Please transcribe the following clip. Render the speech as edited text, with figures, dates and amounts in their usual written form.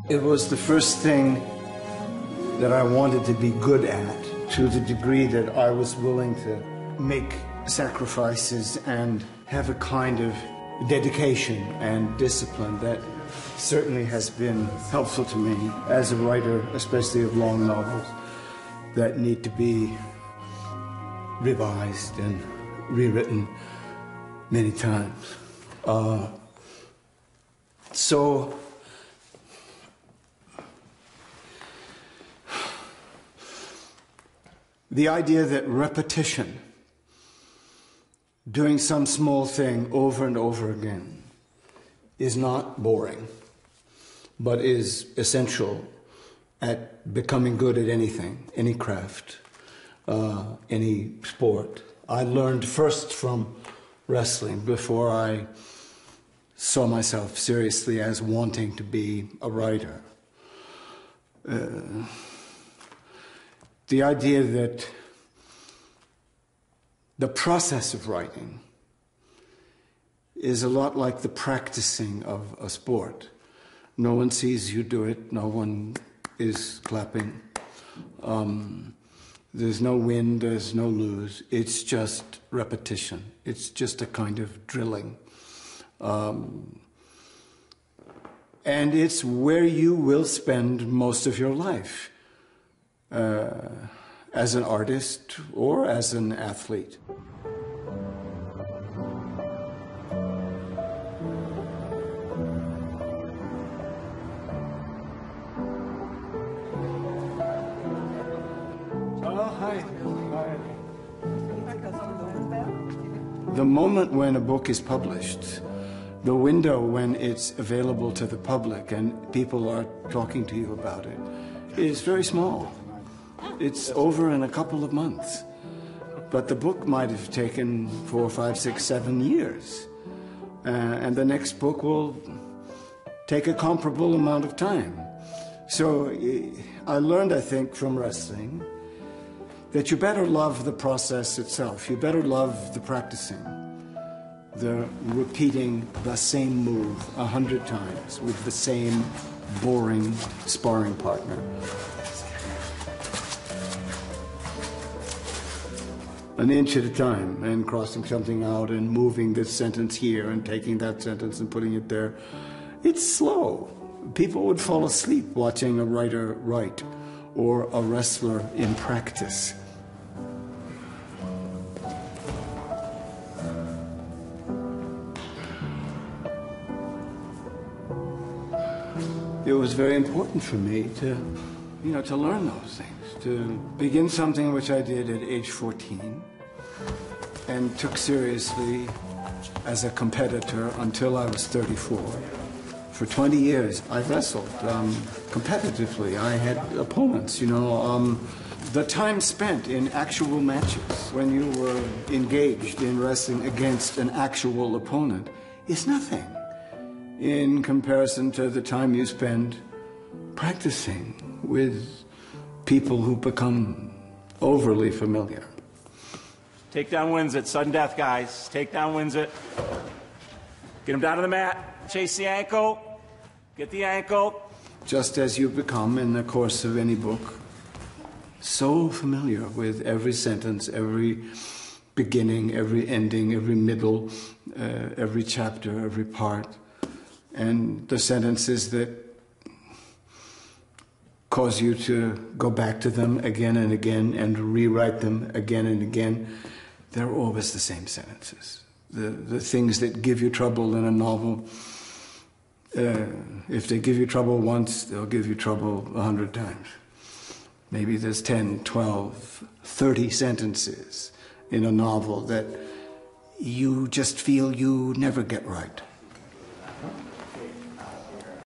It was the first thing that I wanted to be good at, to the degree that I was willing to make sacrifices and have a kind of dedication and discipline that certainly has been helpful to me as a writer, especially of long novels that need to be revised and rewritten many times. So the idea that repetition, doing some small thing over and over again, is not boring, but is essential at becoming good at anything, any craft, any sport. I learned first from wrestling before I saw myself seriously as wanting to be a writer. The idea that the process of writing is a lot like the practicing of a sport. No one sees you do it, no one is clapping. There's no win, there's no lose. It's just repetition. It's just a kind of drilling. And it's where you will spend most of your life as an artist or as an athlete. The moment when a book is published, the window when it's available to the public and people are talking to you about it is very small. It's over in a couple of months. But the book might have taken 4, 5, 6, 7 years. And the next book will take a comparable amount of time. So I learned, I think, from wrestling that you better love the process itself. You better love the practicing, the repeating the same move 100 times with the same boring sparring partner. An inch at a time, and crossing something out and moving this sentence here and taking that sentence and putting it there. It's slow. People would fall asleep watching a writer write or a wrestler in practice. It was very important for me to learn those things, to begin something which I did at age 14 and took seriously as a competitor until I was 34. For 20 years, I wrestled competitively. I had opponents, The time spent in actual matches, when you were engaged in wrestling against an actual opponent, is nothing in comparison to the time you spend practicing with people who become overly familiar. Takedown wins it. Sudden death, guys. Takedown wins it. Get him down to the mat. Chase the ankle. Get the ankle. Just as you become, in the course of any book, so familiar with every sentence, every beginning, every ending, every middle, every chapter, every part, and the sentences that cause you to go back to them again and again and rewrite them again and again, they're always the same sentences. The things that give you trouble in a novel, if they give you trouble once, they'll give you trouble 100 times. Maybe there's 10, 12, 30 sentences in a novel that you just feel you never get right.